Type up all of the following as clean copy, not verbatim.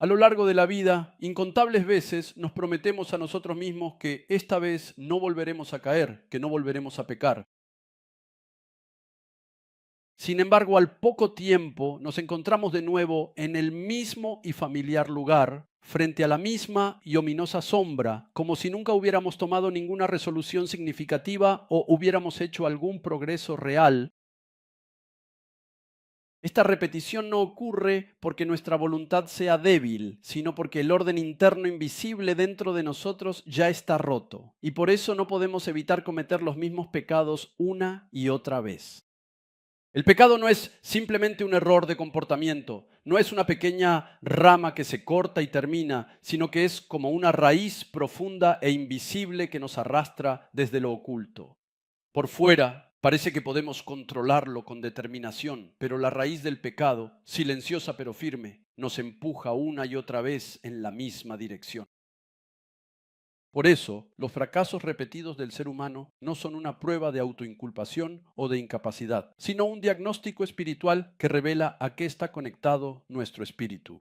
A lo largo de la vida, incontables veces nos prometemos a nosotros mismos que esta vez no volveremos a caer, que no volveremos a pecar. Sin embargo, al poco tiempo nos encontramos de nuevo en el mismo y familiar lugar, frente a la misma y ominosa sombra, como si nunca hubiéramos tomado ninguna resolución significativa o hubiéramos hecho algún progreso real. Esta repetición no ocurre porque nuestra voluntad sea débil, sino porque el orden interno invisible dentro de nosotros ya está roto, y por eso no podemos evitar cometer los mismos pecados una y otra vez. El pecado no es simplemente un error de comportamiento, no es una pequeña rama que se corta y termina, sino que es como una raíz profunda e invisible que nos arrastra desde lo oculto. Por fuera parece que podemos controlarlo con determinación, pero la raíz del pecado, silenciosa pero firme, nos empuja una y otra vez en la misma dirección. Por eso, los fracasos repetidos del ser humano no son una prueba de autoinculpación o de incapacidad, sino un diagnóstico espiritual que revela a qué está conectado nuestro espíritu.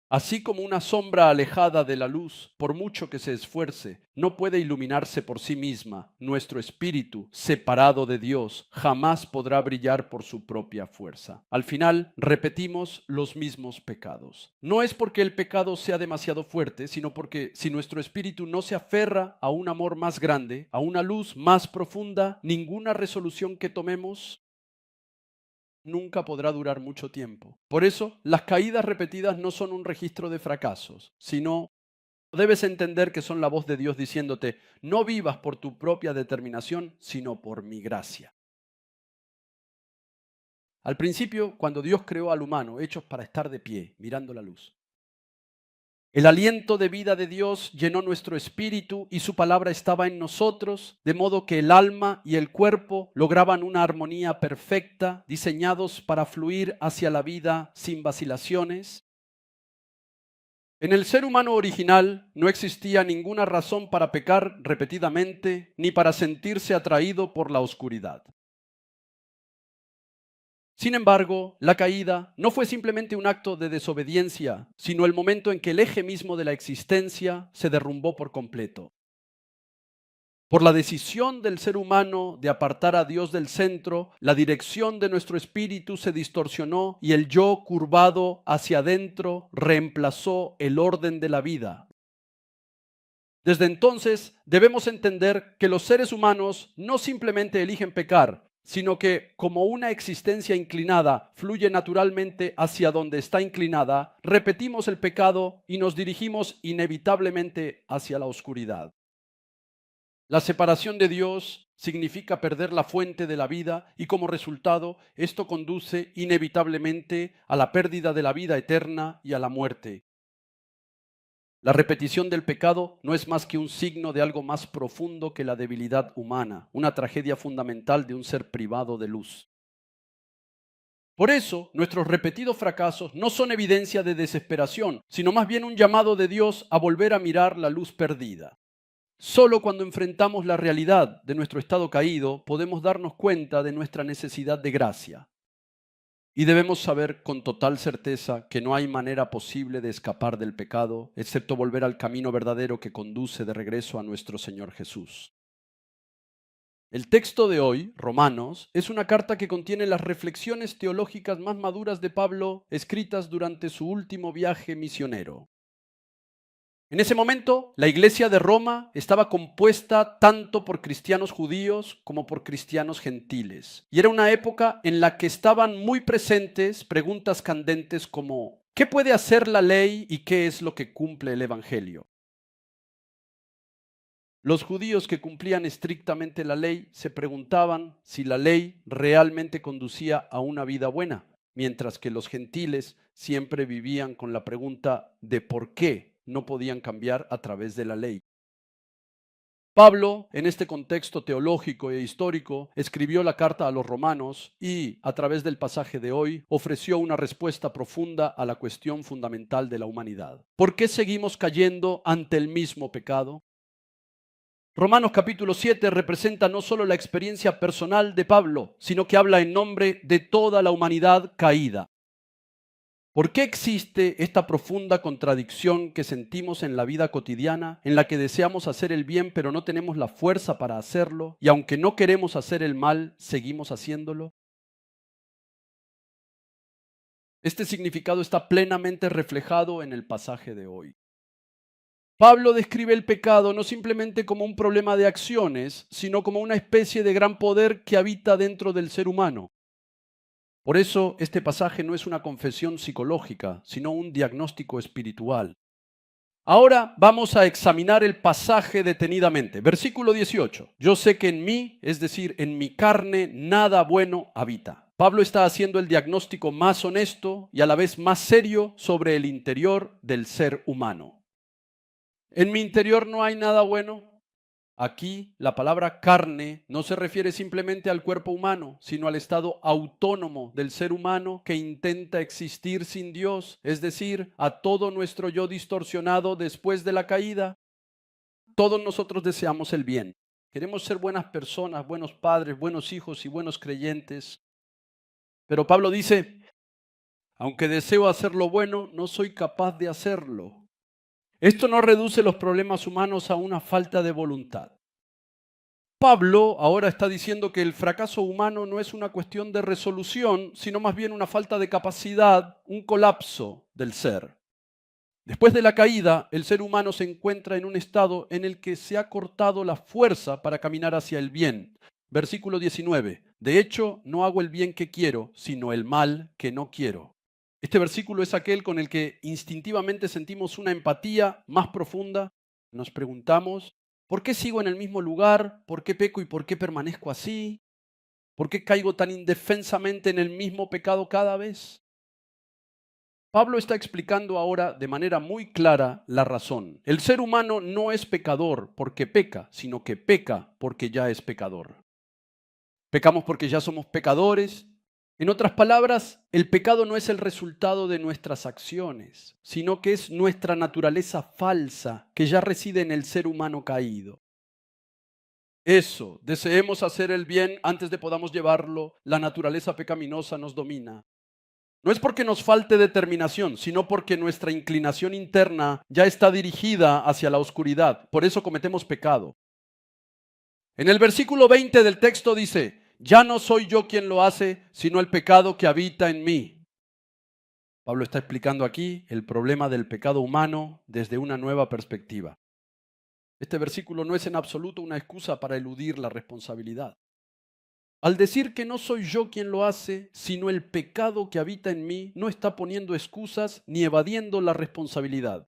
Así como una sombra alejada de la luz, por mucho que se esfuerce, no puede iluminarse por sí misma, nuestro espíritu, separado de Dios, jamás podrá brillar por su propia fuerza. Al final, repetimos los mismos pecados. No es porque el pecado sea demasiado fuerte, sino porque si nuestro espíritu no se aferra a un amor más grande, a una luz más profunda, ninguna resolución que tomemos nunca podrá durar mucho tiempo. Por eso, las caídas repetidas no son un registro de fracasos, sino debes entender que son la voz de Dios diciéndote, no vivas por tu propia determinación, sino por mi gracia. Al principio, cuando Dios creó al humano, hechos para estar de pie, mirando la luz, el aliento de vida de Dios llenó nuestro espíritu y su palabra estaba en nosotros, de modo que el alma y el cuerpo lograban una armonía perfecta, diseñados para fluir hacia la vida sin vacilaciones. En el ser humano original no existía ninguna razón para pecar repetidamente ni para sentirse atraído por la oscuridad. Sin embargo, la caída no fue simplemente un acto de desobediencia, sino el momento en que el eje mismo de la existencia se derrumbó por completo. Por la decisión del ser humano de apartar a Dios del centro, la dirección de nuestro espíritu se distorsionó y el yo curvado hacia adentro reemplazó el orden de la vida. Desde entonces debemos entender que los seres humanos no simplemente eligen pecar, sino que como una existencia inclinada fluye naturalmente hacia donde está inclinada, repetimos el pecado y nos dirigimos inevitablemente hacia la oscuridad. La separación de Dios significa perder la fuente de la vida y como resultado esto conduce inevitablemente a la pérdida de la vida eterna y a la muerte. La repetición del pecado no es más que un signo de algo más profundo que la debilidad humana, una tragedia fundamental de un ser privado de luz. Por eso, nuestros repetidos fracasos no son evidencia de desesperación, sino más bien un llamado de Dios a volver a mirar la luz perdida. Solo cuando enfrentamos la realidad de nuestro estado caído podemos darnos cuenta de nuestra necesidad de gracia. Y debemos saber con total certeza que no hay manera posible de escapar del pecado, excepto volver al camino verdadero que conduce de regreso a nuestro Señor Jesús. El texto de hoy, Romanos, es una carta que contiene las reflexiones teológicas más maduras de Pablo, escritas durante su último viaje misionero. En ese momento, la iglesia de Roma estaba compuesta tanto por cristianos judíos como por cristianos gentiles. Y era una época en la que estaban muy presentes preguntas candentes como ¿qué puede hacer la ley y qué es lo que cumple el Evangelio? Los judíos que cumplían estrictamente la ley se preguntaban si la ley realmente conducía a una vida buena, mientras que los gentiles siempre vivían con la pregunta de por qué no podían cambiar a través de la ley. Pablo, en este contexto teológico e histórico, escribió la carta a los romanos y, a través del pasaje de hoy, ofreció una respuesta profunda a la cuestión fundamental de la humanidad. ¿Por qué seguimos cayendo ante el mismo pecado? Romanos capítulo 7 representa no solo la experiencia personal de Pablo, sino que habla en nombre de toda la humanidad caída. ¿Por qué existe esta profunda contradicción que sentimos en la vida cotidiana, en la que deseamos hacer el bien pero no tenemos la fuerza para hacerlo, y aunque no queremos hacer el mal, seguimos haciéndolo? Este significado está plenamente reflejado en el pasaje de hoy. Pablo describe el pecado no simplemente como un problema de acciones, sino como una especie de gran poder que habita dentro del ser humano. Por eso, este pasaje no es una confesión psicológica, sino un diagnóstico espiritual. Ahora vamos a examinar el pasaje detenidamente. Versículo 18. Yo sé que en mí, es decir, en mi carne, nada bueno habita. Pablo está haciendo el diagnóstico más honesto y a la vez más serio sobre el interior del ser humano. En mi interior no hay nada bueno. Aquí la palabra carne no se refiere simplemente al cuerpo humano, sino al estado autónomo del ser humano que intenta existir sin Dios, es decir, a todo nuestro yo distorsionado después de la caída. Todos nosotros deseamos el bien. Queremos ser buenas personas, buenos padres, buenos hijos y buenos creyentes. Pero Pablo dice, aunque deseo hacer lo bueno, no soy capaz de hacerlo. Esto no reduce los problemas humanos a una falta de voluntad. Pablo ahora está diciendo que el fracaso humano no es una cuestión de resolución, sino más bien una falta de capacidad, un colapso del ser. Después de la caída, el ser humano se encuentra en un estado en el que se ha cortado la fuerza para caminar hacia el bien. Versículo 19. De hecho, no hago el bien que quiero, sino el mal que no quiero. Este versículo es aquel con el que instintivamente sentimos una empatía más profunda. Nos preguntamos, ¿por qué sigo en el mismo lugar? ¿Por qué peco y por qué permanezco así? ¿Por qué caigo tan indefensamente en el mismo pecado cada vez? Pablo está explicando ahora de manera muy clara la razón. El ser humano no es pecador porque peca, sino que peca porque ya es pecador. Pecamos porque ya somos pecadores. En otras palabras, el pecado no es el resultado de nuestras acciones, sino que es nuestra naturaleza falsa que ya reside en el ser humano caído. Eso, deseemos hacer el bien antes de podamos llevarlo, la naturaleza pecaminosa nos domina. No es porque nos falte determinación, sino porque nuestra inclinación interna ya está dirigida hacia la oscuridad. Por eso cometemos pecado. En el versículo 20 del texto dice, ya no soy yo quien lo hace, sino el pecado que habita en mí. Pablo está explicando aquí el problema del pecado humano desde una nueva perspectiva. Este versículo no es en absoluto una excusa para eludir la responsabilidad. Al decir que no soy yo quien lo hace, sino el pecado que habita en mí, no está poniendo excusas ni evadiendo la responsabilidad.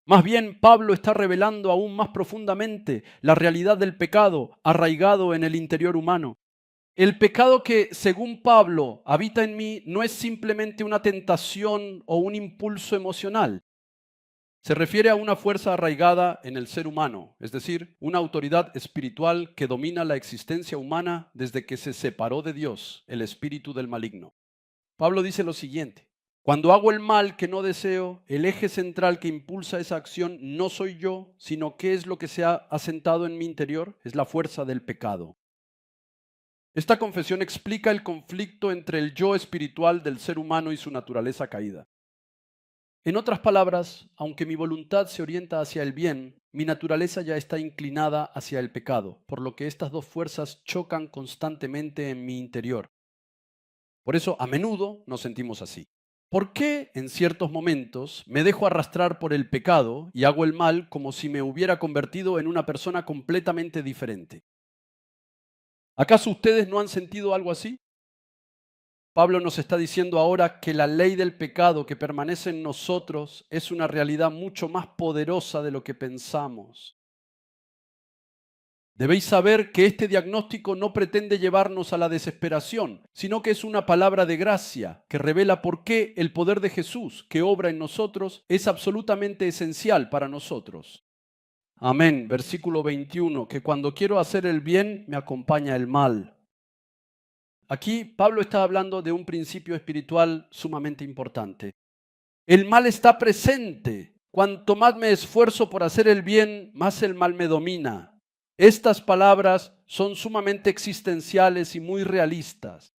Más bien, Pablo está revelando aún más profundamente la realidad del pecado arraigado en el interior humano. El pecado que, según Pablo, habita en mí no es simplemente una tentación o un impulso emocional. Se refiere a una fuerza arraigada en el ser humano, es decir, una autoridad espiritual que domina la existencia humana desde que se separó de Dios, el espíritu del maligno. Pablo dice lo siguiente: cuando hago el mal que no deseo, el eje central que impulsa esa acción no soy yo, sino que es lo que se ha asentado en mi interior, es la fuerza del pecado. Esta confesión explica el conflicto entre el yo espiritual del ser humano y su naturaleza caída. En otras palabras, aunque mi voluntad se orienta hacia el bien, mi naturaleza ya está inclinada hacia el pecado, por lo que estas dos fuerzas chocan constantemente en mi interior. Por eso, a menudo nos sentimos así. ¿Por qué en ciertos momentos me dejo arrastrar por el pecado y hago el mal como si me hubiera convertido en una persona completamente diferente? ¿Acaso ustedes no han sentido algo así? Pablo nos está diciendo ahora que la ley del pecado que permanece en nosotros es una realidad mucho más poderosa de lo que pensamos. Debéis saber que este diagnóstico no pretende llevarnos a la desesperación, sino que es una palabra de gracia que revela por qué el poder de Jesús que obra en nosotros es absolutamente esencial para nosotros. Amén. Versículo 21, que cuando quiero hacer el bien me acompaña el mal. Aquí Pablo está hablando de un principio espiritual sumamente importante. El mal está presente. Cuanto más me esfuerzo por hacer el bien, más el mal me domina. Estas palabras son sumamente existenciales y muy realistas.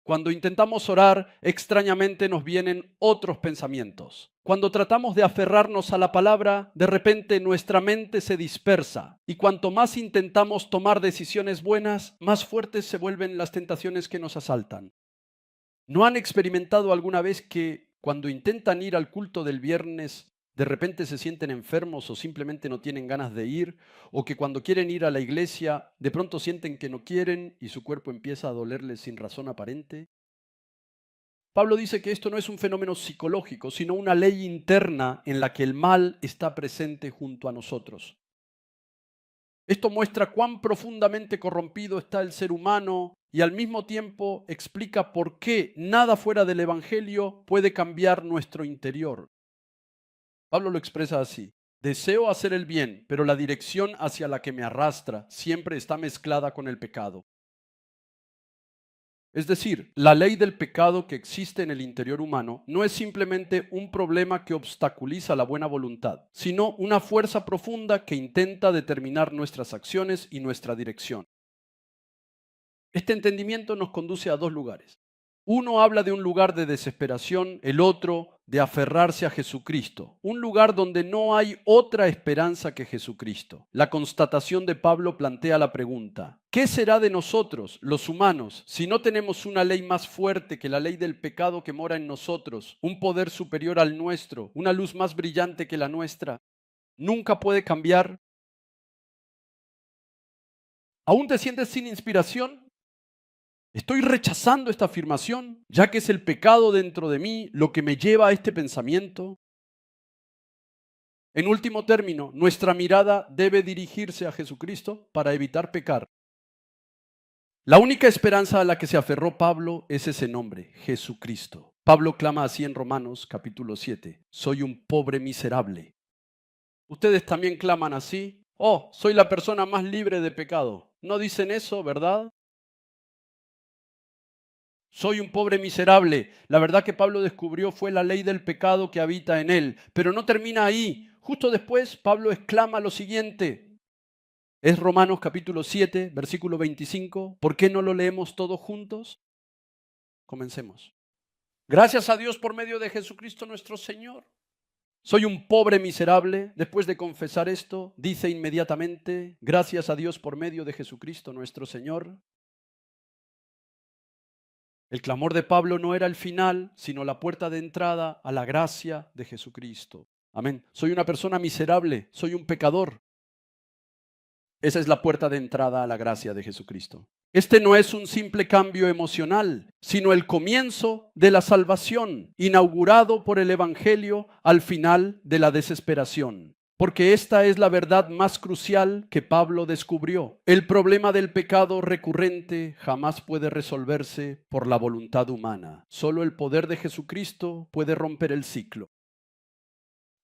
Cuando intentamos orar, extrañamente nos vienen otros pensamientos. Cuando tratamos de aferrarnos a la palabra, de repente nuestra mente se dispersa. Y cuanto más intentamos tomar decisiones buenas, más fuertes se vuelven las tentaciones que nos asaltan. ¿No han experimentado alguna vez que cuando intentan ir al culto del viernes, de repente se sienten enfermos o simplemente no tienen ganas de ir? ¿O que cuando quieren ir a la iglesia, de pronto sienten que no quieren y su cuerpo empieza a dolerles sin razón aparente? Pablo dice que esto no es un fenómeno psicológico, sino una ley interna en la que el mal está presente junto a nosotros. Esto muestra cuán profundamente corrompido está el ser humano y al mismo tiempo explica por qué nada fuera del Evangelio puede cambiar nuestro interior. Pablo lo expresa así: deseo hacer el bien, pero la dirección hacia la que me arrastra siempre está mezclada con el pecado. Es decir, la ley del pecado que existe en el interior humano no es simplemente un problema que obstaculiza la buena voluntad, sino una fuerza profunda que intenta determinar nuestras acciones y nuestra dirección. Este entendimiento nos conduce a dos lugares. Uno habla de un lugar de desesperación, el otro de aferrarse a Jesucristo, un lugar donde no hay otra esperanza que Jesucristo. La constatación de Pablo plantea la pregunta: ¿qué será de nosotros, los humanos, si no tenemos una ley más fuerte que la ley del pecado que mora en nosotros, un poder superior al nuestro, una luz más brillante que la nuestra? ¿Nunca puede cambiar? ¿Aún te sientes sin inspiración? Estoy rechazando esta afirmación, ya que es el pecado dentro de mí lo que me lleva a este pensamiento. En último término, nuestra mirada debe dirigirse a Jesucristo para evitar pecar. La única esperanza a la que se aferró Pablo es ese nombre, Jesucristo. Pablo clama así en Romanos capítulo 7: soy un pobre miserable. Ustedes también claman así: oh, soy la persona más libre de pecado. ¿No dicen eso, verdad? Soy un pobre miserable. La verdad que Pablo descubrió fue la ley del pecado que habita en él. Pero no termina ahí. Justo después, Pablo exclama lo siguiente. Es Romanos capítulo 7, versículo 25. ¿Por qué no lo leemos todos juntos? Comencemos. Gracias a Dios por medio de Jesucristo nuestro Señor. Soy un pobre miserable. Después de confesar esto, dice inmediatamente: gracias a Dios por medio de Jesucristo nuestro Señor. El clamor de Pablo no era el final, sino la puerta de entrada a la gracia de Jesucristo. Amén. Soy una persona miserable, soy un pecador. Esa es la puerta de entrada a la gracia de Jesucristo. Este no es un simple cambio emocional, sino el comienzo de la salvación, inaugurado por el Evangelio al final de la desesperación. Porque esta es la verdad más crucial que Pablo descubrió. El problema del pecado recurrente jamás puede resolverse por la voluntad humana. Solo el poder de Jesucristo puede romper el ciclo.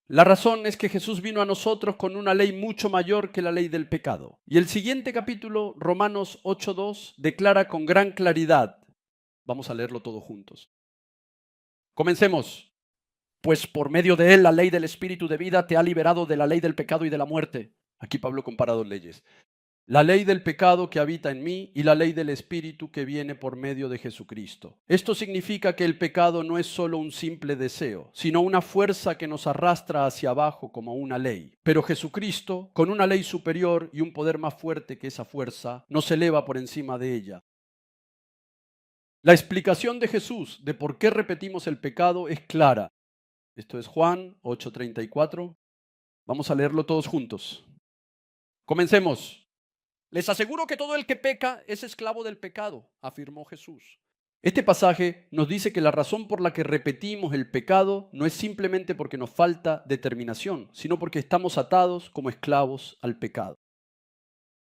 La razón es que Jesús vino a nosotros con una ley mucho mayor que la ley del pecado. Y el siguiente capítulo, Romanos 8:2, declara con gran claridad. Vamos a leerlo todos juntos. Comencemos. Pues por medio de él la ley del Espíritu de vida te ha liberado de la ley del pecado y de la muerte. Aquí Pablo compara dos leyes: la ley del pecado que habita en mí y la ley del Espíritu que viene por medio de Jesucristo. Esto significa que el pecado no es solo un simple deseo, sino una fuerza que nos arrastra hacia abajo como una ley. Pero Jesucristo, con una ley superior y un poder más fuerte que esa fuerza, nos eleva por encima de ella. La explicación de Jesús de por qué repetimos el pecado es clara. Esto es Juan 8:34. Vamos a leerlo todos juntos. Comencemos. Les aseguro que todo el que peca es esclavo del pecado, afirmó Jesús. Este pasaje nos dice que la razón por la que repetimos el pecado no es simplemente porque nos falta determinación, sino porque estamos atados como esclavos al pecado.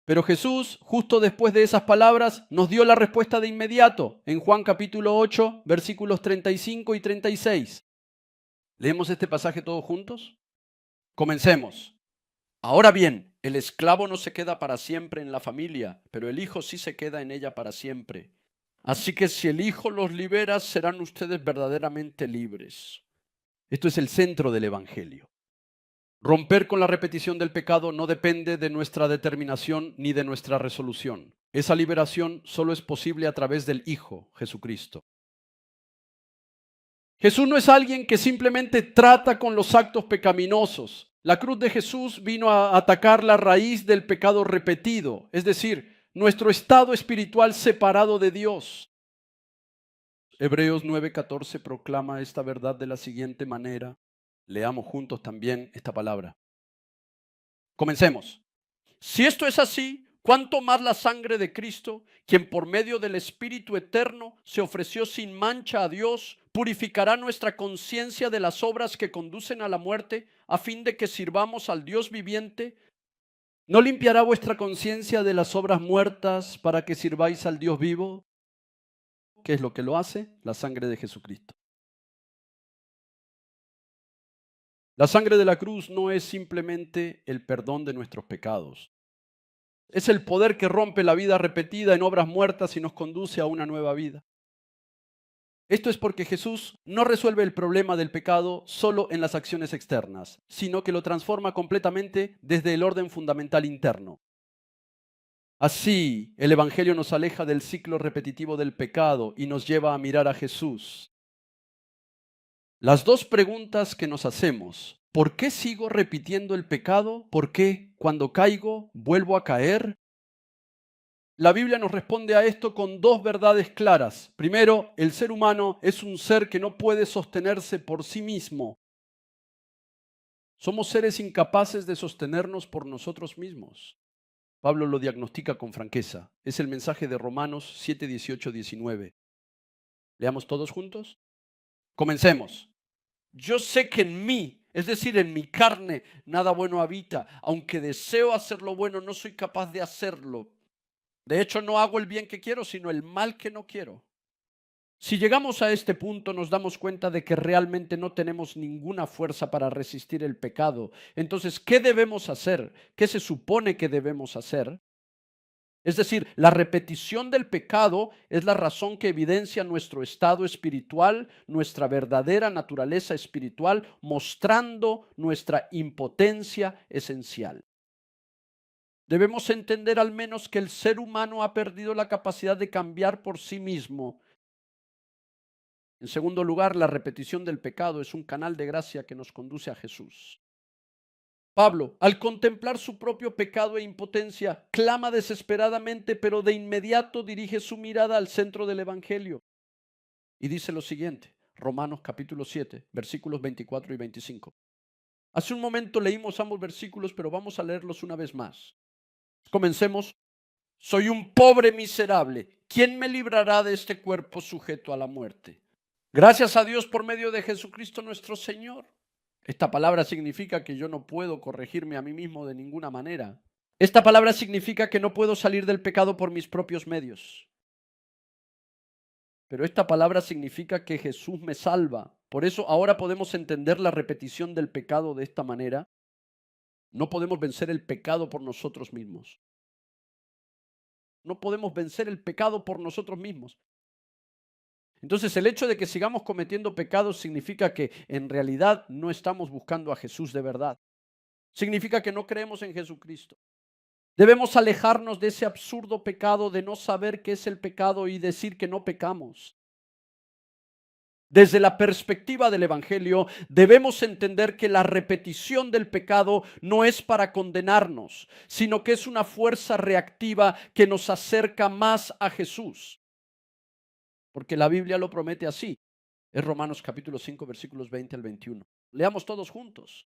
Pero Jesús, justo después de esas palabras, nos dio la respuesta de inmediato en Juan capítulo 8, versículos 35 y 36. ¿Leemos este pasaje todos juntos? Comencemos. Ahora bien, el esclavo no se queda para siempre en la familia, pero el hijo sí se queda en ella para siempre. Así que si el hijo los libera, serán ustedes verdaderamente libres. Esto es el centro del Evangelio. Romper con la repetición del pecado no depende de nuestra determinación ni de nuestra resolución. Esa liberación solo es posible a través del Hijo, Jesucristo. Jesús no es alguien que simplemente trata con los actos pecaminosos. La cruz de Jesús vino a atacar la raíz del pecado repetido, es decir, nuestro estado espiritual separado de Dios. Hebreos 9:14 proclama esta verdad de la siguiente manera. Leamos juntos también esta palabra. Comencemos. Si esto es así, ¿cuánto más la sangre de Cristo, quien por medio del Espíritu eterno se ofreció sin mancha a Dios, purificará nuestra conciencia de las obras que conducen a la muerte, a fin de que sirvamos al Dios viviente? ¿No limpiará vuestra conciencia de las obras muertas para que sirváis al Dios vivo? ¿Qué es lo que lo hace? La sangre de Jesucristo. La sangre de la cruz no es simplemente el perdón de nuestros pecados. Es el poder que rompe la vida repetida en obras muertas y nos conduce a una nueva vida. Esto es porque Jesús no resuelve el problema del pecado solo en las acciones externas, sino que lo transforma completamente desde el orden fundamental interno. Así, el Evangelio nos aleja del ciclo repetitivo del pecado y nos lleva a mirar a Jesús. Las dos preguntas que nos hacemos: ¿por qué sigo repitiendo el pecado? ¿Por qué cuando caigo vuelvo a caer? La Biblia nos responde a esto con dos verdades claras. Primero, el ser humano es un ser que no puede sostenerse por sí mismo. Somos seres incapaces de sostenernos por nosotros mismos. Pablo lo diagnostica con franqueza. Es el mensaje de Romanos 7, 18, 19. ¿Leamos todos juntos? Comencemos. Yo sé que en mí, es decir, en mi carne, nada bueno habita. Aunque deseo hacer lo bueno, no soy capaz de hacerlo. De hecho, no hago el bien que quiero, sino el mal que no quiero. Si llegamos a este punto, nos damos cuenta de que realmente no tenemos ninguna fuerza para resistir el pecado. Entonces, ¿qué debemos hacer? ¿Qué se supone que debemos hacer? Es decir, la repetición del pecado es la razón que evidencia nuestro estado espiritual, nuestra verdadera naturaleza espiritual, mostrando nuestra impotencia esencial. Debemos entender al menos que el ser humano ha perdido la capacidad de cambiar por sí mismo. En segundo lugar, la repetición del pecado es un canal de gracia que nos conduce a Jesús. Pablo, al contemplar su propio pecado e impotencia, clama desesperadamente, pero de inmediato dirige su mirada al centro del Evangelio. Y dice lo siguiente, Romanos capítulo 7, versículos 24 y 25. Hace un momento leímos ambos versículos, pero vamos a leerlos una vez más. Comencemos. Soy un pobre miserable. ¿Quién me librará de este cuerpo sujeto a la muerte? Gracias a Dios por medio de Jesucristo nuestro Señor. Esta palabra significa que yo no puedo corregirme a mí mismo de ninguna manera. Esta palabra significa que no puedo salir del pecado por mis propios medios. Pero esta palabra significa que Jesús me salva. Por eso ahora podemos entender la repetición del pecado de esta manera. No podemos vencer el pecado por nosotros mismos. No podemos vencer el pecado por nosotros mismos. Entonces, el hecho de que sigamos cometiendo pecados significa que en realidad no estamos buscando a Jesús de verdad. Significa que no creemos en Jesucristo. Debemos alejarnos de ese absurdo pecado de no saber qué es el pecado y decir que no pecamos. Desde la perspectiva del Evangelio, debemos entender que la repetición del pecado no es para condenarnos, sino que es una fuerza reactiva que nos acerca más a Jesús. Porque la Biblia lo promete así. Es Romanos capítulo 5, versículos 20 al 21. Leamos todos juntos.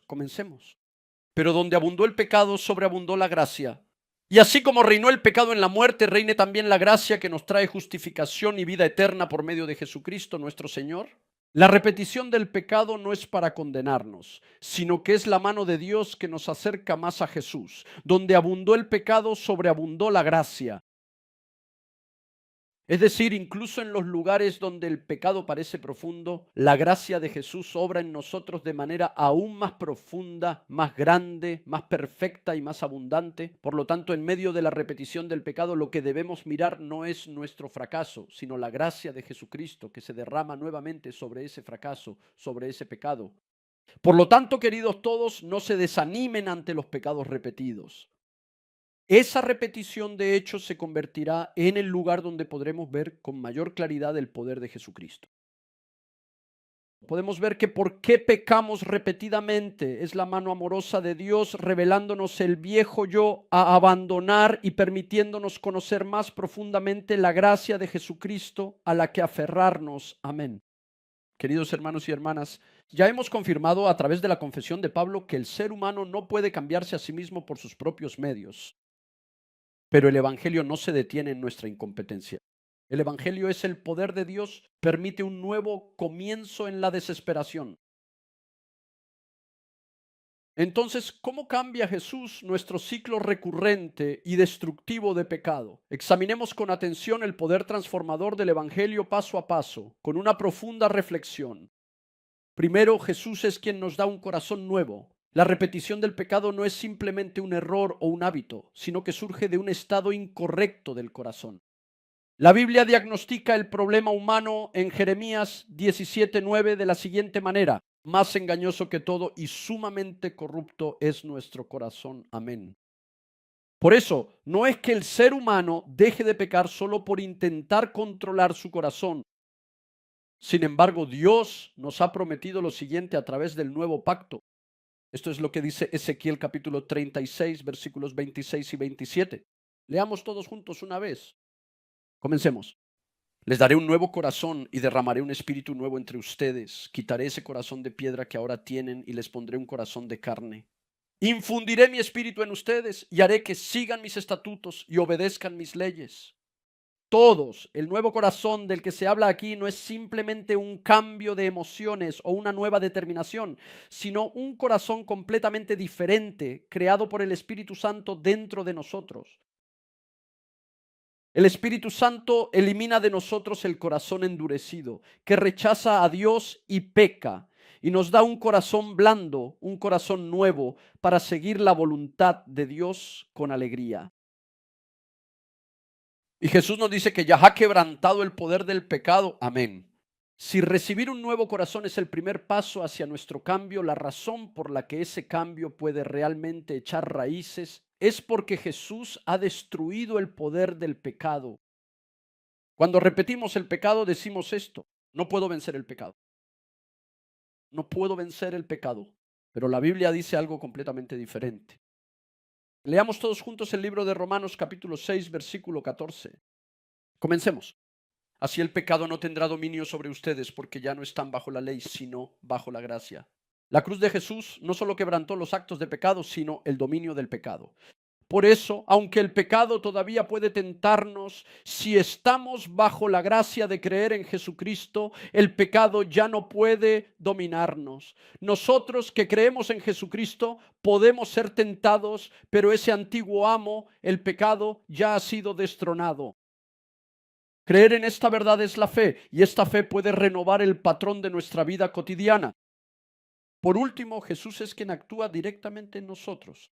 Comencemos. Pero donde abundó el pecado, sobreabundó la gracia. Y así como reinó el pecado en la muerte, reine también la gracia que nos trae justificación y vida eterna por medio de Jesucristo nuestro Señor. La repetición del pecado no es para condenarnos, sino que es la mano de Dios que nos acerca más a Jesús. Donde abundó el pecado, sobreabundó la gracia. Es decir, incluso en los lugares donde el pecado parece profundo, la gracia de Jesús obra en nosotros de manera aún más profunda, más grande, más perfecta y más abundante. Por lo tanto, en medio de la repetición del pecado, lo que debemos mirar no es nuestro fracaso, sino la gracia de Jesucristo que se derrama nuevamente sobre ese fracaso, sobre ese pecado. Por lo tanto, queridos todos, no se desanimen ante los pecados repetidos. Esa repetición de hechos se convertirá en el lugar donde podremos ver con mayor claridad el poder de Jesucristo. Podemos ver que por qué pecamos repetidamente es la mano amorosa de Dios revelándonos el viejo yo a abandonar y permitiéndonos conocer más profundamente la gracia de Jesucristo a la que aferrarnos. Amén. Queridos hermanos y hermanas, ya hemos confirmado a través de la confesión de Pablo que el ser humano no puede cambiarse a sí mismo por sus propios medios, pero el Evangelio no se detiene en nuestra incompetencia. El Evangelio es el poder de Dios, permite un nuevo comienzo en la desesperación. Entonces, ¿cómo cambia Jesús nuestro ciclo recurrente y destructivo de pecado? Examinemos con atención el poder transformador del Evangelio paso a paso, con una profunda reflexión. Primero, Jesús es quien nos da un corazón nuevo. La repetición del pecado no es simplemente un error o un hábito, sino que surge de un estado incorrecto del corazón. La Biblia diagnostica el problema humano en Jeremías 17:9 de la siguiente manera: más engañoso que todo y sumamente corrupto es nuestro corazón. Amén. Por eso, no es que el ser humano deje de pecar solo por intentar controlar su corazón. Sin embargo, Dios nos ha prometido lo siguiente a través del nuevo pacto. Esto es lo que dice Ezequiel capítulo 36, versículos 26 y 27. Leamos todos juntos una vez. Comencemos. Les daré un nuevo corazón y derramaré un espíritu nuevo entre ustedes. Quitaré ese corazón de piedra que ahora tienen y les pondré un corazón de carne. Infundiré mi espíritu en ustedes y haré que sigan mis estatutos y obedezcan mis leyes. Todos, el nuevo corazón del que se habla aquí no es simplemente un cambio de emociones o una nueva determinación, sino un corazón completamente diferente, creado por el Espíritu Santo dentro de nosotros. El Espíritu Santo elimina de nosotros el corazón endurecido, que rechaza a Dios y peca, y nos da un corazón blando, un corazón nuevo, para seguir la voluntad de Dios con alegría. Y Jesús nos dice que ya ha quebrantado el poder del pecado. Amén. Si recibir un nuevo corazón es el primer paso hacia nuestro cambio, la razón por la que ese cambio puede realmente echar raíces es porque Jesús ha destruido el poder del pecado. Cuando repetimos el pecado decimos esto: no puedo vencer el pecado. No puedo vencer el pecado. Pero la Biblia dice algo completamente diferente. Leamos todos juntos el libro de Romanos capítulo 6, versículo 14. Comencemos. Así el pecado no tendrá dominio sobre ustedes, porque ya no están bajo la ley, sino bajo la gracia. La cruz de Jesús no solo quebrantó los actos de pecado, sino el dominio del pecado. Por eso, aunque el pecado todavía puede tentarnos, si estamos bajo la gracia de creer en Jesucristo, el pecado ya no puede dominarnos. Nosotros que creemos en Jesucristo podemos ser tentados, pero ese antiguo amo, el pecado, ya ha sido destronado. Creer en esta verdad es la fe, y esta fe puede renovar el patrón de nuestra vida cotidiana. Por último, Jesús es quien actúa directamente en nosotros.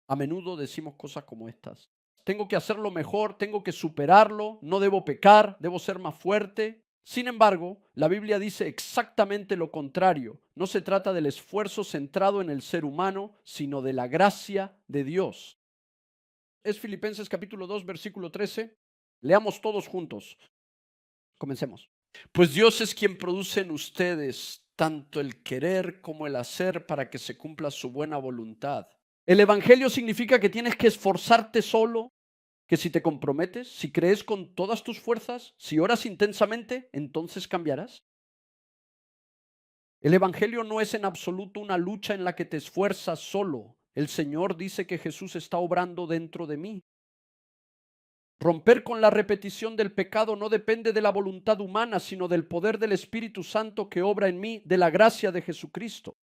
A menudo decimos cosas como estas: tengo que hacerlo mejor, tengo que superarlo, no debo pecar, debo ser más fuerte. Sin embargo, la Biblia dice exactamente lo contrario. No se trata del esfuerzo centrado en el ser humano, sino de la gracia de Dios. Es Filipenses capítulo 2, versículo 13. Leamos todos juntos. Comencemos. Pues Dios es quien produce en ustedes tanto el querer como el hacer para que se cumpla su buena voluntad. El evangelio significa que tienes que esforzarte solo, que si te comprometes, si crees con todas tus fuerzas, si oras intensamente, entonces cambiarás. El evangelio no es en absoluto una lucha en la que te esfuerzas solo. El Señor dice que Jesús está obrando dentro de mí. Romper con la repetición del pecado no depende de la voluntad humana, sino del poder del Espíritu Santo que obra en mí, de la gracia de Jesucristo.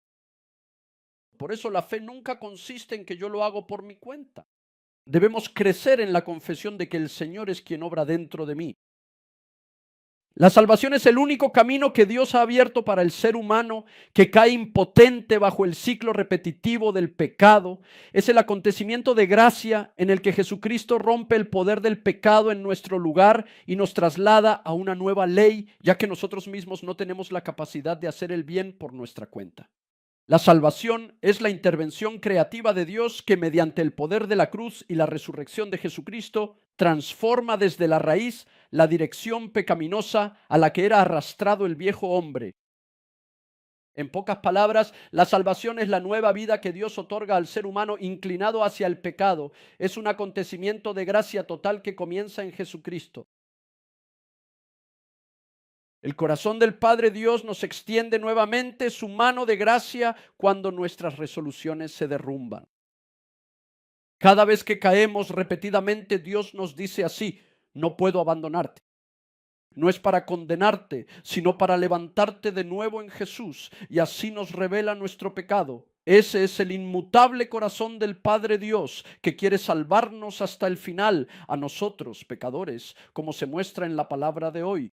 Por eso la fe nunca consiste en que yo lo hago por mi cuenta. Debemos crecer en la confesión de que el Señor es quien obra dentro de mí. La salvación es el único camino que Dios ha abierto para el ser humano que cae impotente bajo el ciclo repetitivo del pecado. Es el acontecimiento de gracia en el que Jesucristo rompe el poder del pecado en nuestro lugar y nos traslada a una nueva ley, ya que nosotros mismos no tenemos la capacidad de hacer el bien por nuestra cuenta. La salvación es la intervención creativa de Dios que mediante el poder de la cruz y la resurrección de Jesucristo transforma desde la raíz la dirección pecaminosa a la que era arrastrado el viejo hombre. En pocas palabras, la salvación es la nueva vida que Dios otorga al ser humano inclinado hacia el pecado. Es un acontecimiento de gracia total que comienza en Jesucristo. El corazón del Padre Dios nos extiende nuevamente su mano de gracia cuando nuestras resoluciones se derrumban. Cada vez que caemos repetidamente, Dios nos dice así: no puedo abandonarte. No es para condenarte, sino para levantarte de nuevo en Jesús, y así nos revela nuestro pecado. Ese es el inmutable corazón del Padre Dios, que quiere salvarnos hasta el final, a nosotros, pecadores, como se muestra en la palabra de hoy.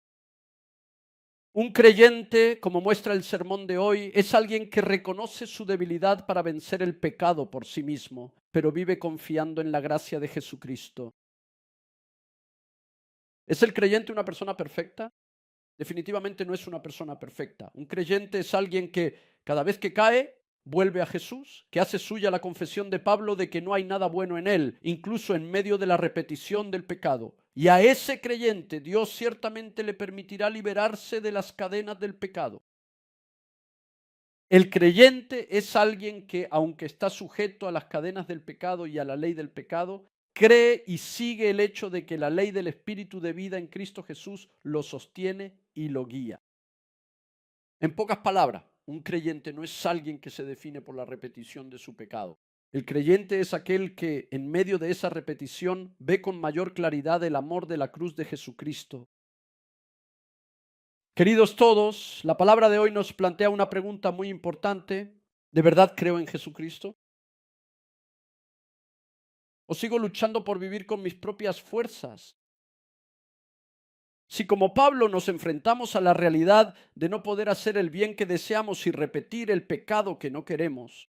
Un creyente, como muestra el sermón de hoy, es alguien que reconoce su debilidad para vencer el pecado por sí mismo, pero vive confiando en la gracia de Jesucristo. ¿Es el creyente una persona perfecta? Definitivamente no es una persona perfecta. Un creyente es alguien que cada vez que cae vuelve a Jesús, que hace suya la confesión de Pablo de que no hay nada bueno en él, incluso en medio de la repetición del pecado. Y a ese creyente Dios ciertamente le permitirá liberarse de las cadenas del pecado. El creyente es alguien que, aunque está sujeto a las cadenas del pecado y a la ley del pecado, cree y sigue el hecho de que la ley del Espíritu de vida en Cristo Jesús lo sostiene y lo guía. En pocas palabras, un creyente no es alguien que se define por la repetición de su pecado. El creyente es aquel que, en medio de esa repetición, ve con mayor claridad el amor de la cruz de Jesucristo. Queridos todos, la palabra de hoy nos plantea una pregunta muy importante. ¿De verdad creo en Jesucristo? ¿O sigo luchando por vivir con mis propias fuerzas? Si como Pablo nos enfrentamos a la realidad de no poder hacer el bien que deseamos y repetir el pecado que no queremos,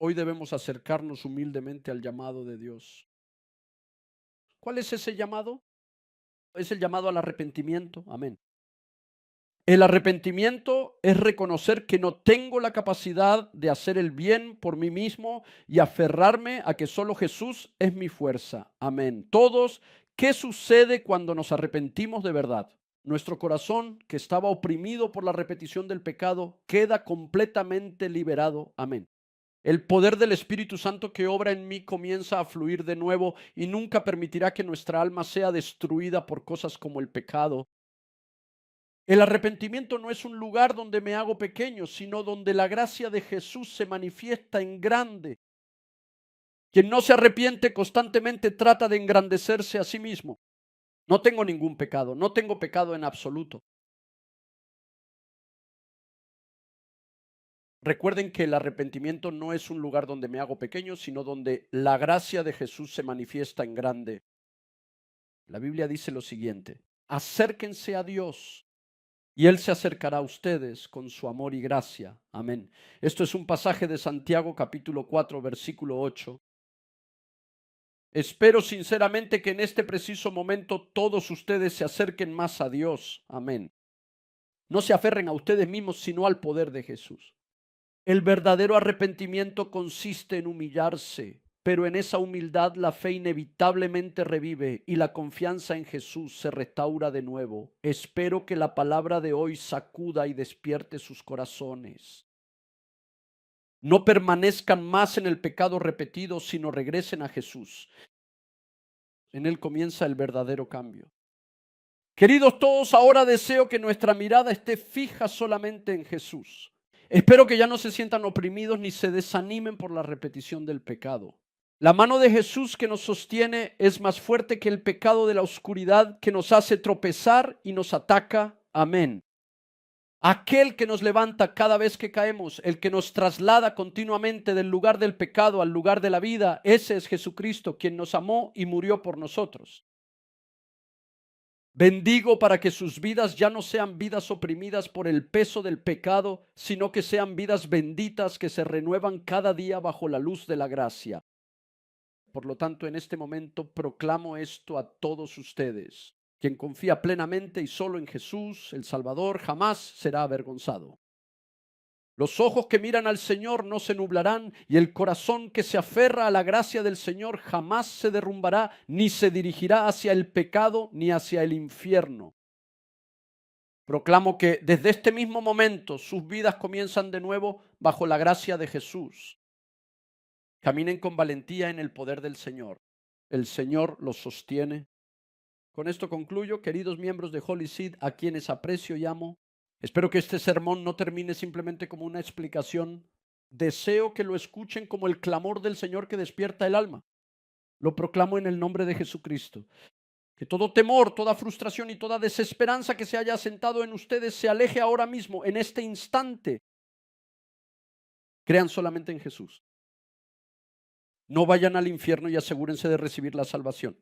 hoy debemos acercarnos humildemente al llamado de Dios. ¿Cuál es ese llamado? Es el llamado al arrepentimiento. Amén. El arrepentimiento es reconocer que no tengo la capacidad de hacer el bien por mí mismo y aferrarme a que solo Jesús es mi fuerza. Amén. Todos, ¿qué sucede cuando nos arrepentimos de verdad? Nuestro corazón, que estaba oprimido por la repetición del pecado, queda completamente liberado. Amén. El poder del Espíritu Santo que obra en mí comienza a fluir de nuevo y nunca permitirá que nuestra alma sea destruida por cosas como el pecado. El arrepentimiento no es un lugar donde me hago pequeño, sino donde la gracia de Jesús se manifiesta en grande. Quien no se arrepiente constantemente trata de engrandecerse a sí mismo. No tengo ningún pecado, no tengo pecado en absoluto. Recuerden que el arrepentimiento no es un lugar donde me hago pequeño, sino donde la gracia de Jesús se manifiesta en grande. La Biblia dice lo siguiente: acérquense a Dios y Él se acercará a ustedes con su amor y gracia. Amén. Esto es un pasaje de Santiago capítulo 4, versículo 8. Espero sinceramente que en este preciso momento todos ustedes se acerquen más a Dios. Amén. No se aferren a ustedes mismos, sino al poder de Jesús. El verdadero arrepentimiento consiste en humillarse, pero en esa humildad la fe inevitablemente revive y la confianza en Jesús se restaura de nuevo. Espero que la palabra de hoy sacuda y despierte sus corazones. No permanezcan más en el pecado repetido, sino regresen a Jesús. En Él comienza el verdadero cambio. Queridos todos, ahora deseo que nuestra mirada esté fija solamente en Jesús. Espero que ya no se sientan oprimidos ni se desanimen por la repetición del pecado. La mano de Jesús que nos sostiene es más fuerte que el pecado de la oscuridad que nos hace tropezar y nos ataca. Amén. Aquel que nos levanta cada vez que caemos, el que nos traslada continuamente del lugar del pecado al lugar de la vida, ese es Jesucristo, quien nos amó y murió por nosotros. Bendigo para que sus vidas ya no sean vidas oprimidas por el peso del pecado, sino que sean vidas benditas que se renuevan cada día bajo la luz de la gracia. Por lo tanto, en este momento proclamo esto a todos ustedes. Quien confía plenamente y solo en Jesús, el Salvador, jamás será avergonzado. Los ojos que miran al Señor no se nublarán y el corazón que se aferra a la gracia del Señor jamás se derrumbará ni se dirigirá hacia el pecado ni hacia el infierno. Proclamo que desde este mismo momento sus vidas comienzan de nuevo bajo la gracia de Jesús. Caminen con valentía en el poder del Señor. El Señor los sostiene. Con esto concluyo, queridos miembros de Holy Seed, a quienes aprecio y amo. Espero que este sermón no termine simplemente como una explicación. Deseo que lo escuchen como el clamor del Señor que despierta el alma. Lo proclamo en el nombre de Jesucristo. Que todo temor, toda frustración y toda desesperanza que se haya asentado en ustedes se aleje ahora mismo, en este instante. Crean solamente en Jesús. No vayan al infierno y asegúrense de recibir la salvación.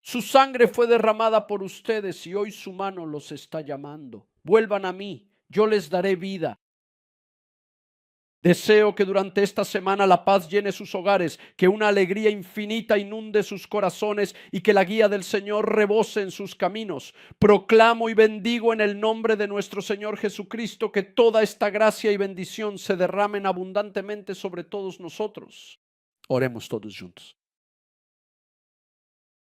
Su sangre fue derramada por ustedes y hoy su mano los está llamando. Vuelvan a mí, yo les daré vida. Deseo que durante esta semana la paz llene sus hogares, que una alegría infinita inunde sus corazones y que la guía del Señor rebose en sus caminos. Proclamo y bendigo en el nombre de nuestro Señor Jesucristo que toda esta gracia y bendición se derramen abundantemente sobre todos nosotros. Oremos todos juntos.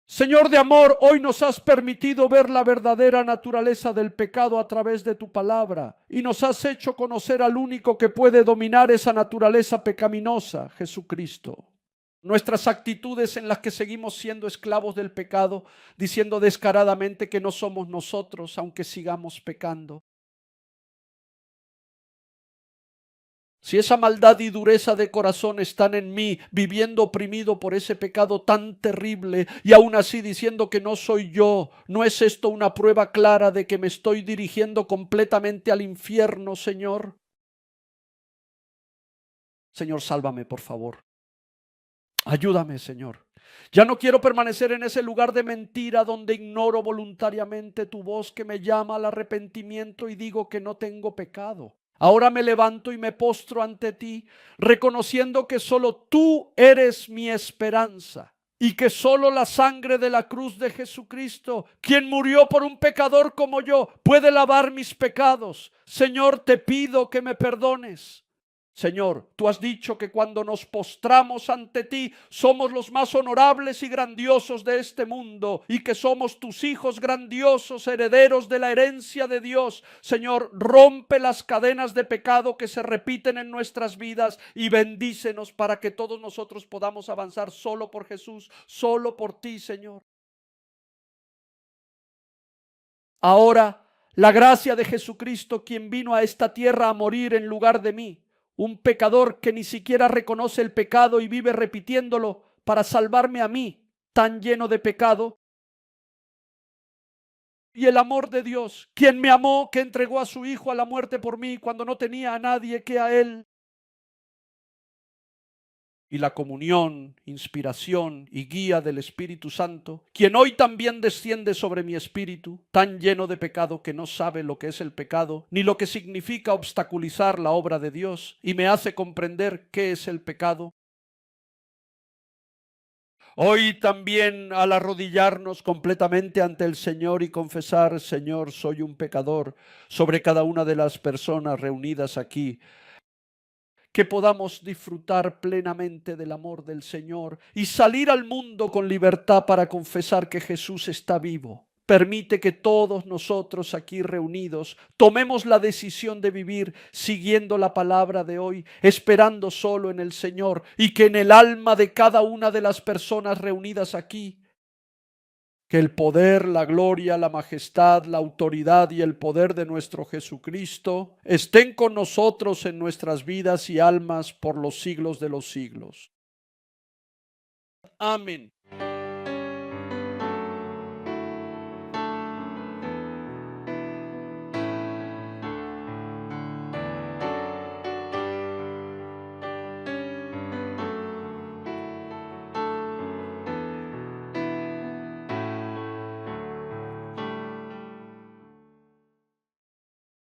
Señor de amor, hoy nos has permitido ver la verdadera naturaleza del pecado a través de tu palabra y nos has hecho conocer al único que puede dominar esa naturaleza pecaminosa, Jesucristo. Nuestras actitudes en las que seguimos siendo esclavos del pecado, diciendo descaradamente que no somos nosotros, aunque sigamos pecando. Si esa maldad y dureza de corazón están en mí, viviendo oprimido por ese pecado tan terrible y aún así diciendo que no soy yo, ¿no es esto una prueba clara de que me estoy dirigiendo completamente al infierno, Señor? Señor, sálvame, por favor. Ayúdame, Señor. Ya no quiero permanecer en ese lugar de mentira donde ignoro voluntariamente tu voz que me llama al arrepentimiento y digo que no tengo pecado. Ahora me levanto y me postro ante ti, reconociendo que solo tú eres mi esperanza y que solo la sangre de la cruz de Jesucristo, quien murió por un pecador como yo, puede lavar mis pecados. Señor, te pido que me perdones. Señor, tú has dicho que cuando nos postramos ante ti somos los más honorables y grandiosos de este mundo y que somos tus hijos grandiosos, herederos de la herencia de Dios. Señor, rompe las cadenas de pecado que se repiten en nuestras vidas y bendícenos para que todos nosotros podamos avanzar solo por Jesús, solo por ti, Señor. Ahora, la gracia de Jesucristo, quien vino a esta tierra a morir en lugar de mí, un pecador que ni siquiera reconoce el pecado y vive repitiéndolo para salvarme a mí, tan lleno de pecado. Y el amor de Dios, quien me amó, que entregó a su Hijo a la muerte por mí cuando no tenía a nadie que a Él. Y la comunión, inspiración y guía del Espíritu Santo, quien hoy también desciende sobre mi espíritu, tan lleno de pecado que no sabe lo que es el pecado, ni lo que significa obstaculizar la obra de Dios, y me hace comprender qué es el pecado. Hoy también al arrodillarnos completamente ante el Señor y confesar, Señor, soy un pecador, sobre cada una de las personas reunidas aquí, que podamos disfrutar plenamente del amor del Señor y salir al mundo con libertad para confesar que Jesús está vivo. Permite que todos nosotros aquí reunidos tomemos la decisión de vivir siguiendo la palabra de hoy, esperando solo en el Señor y que en el alma de cada una de las personas reunidas aquí que el poder, la gloria, la majestad, la autoridad y el poder de nuestro Jesucristo estén con nosotros en nuestras vidas y almas por los siglos de los siglos. Amén.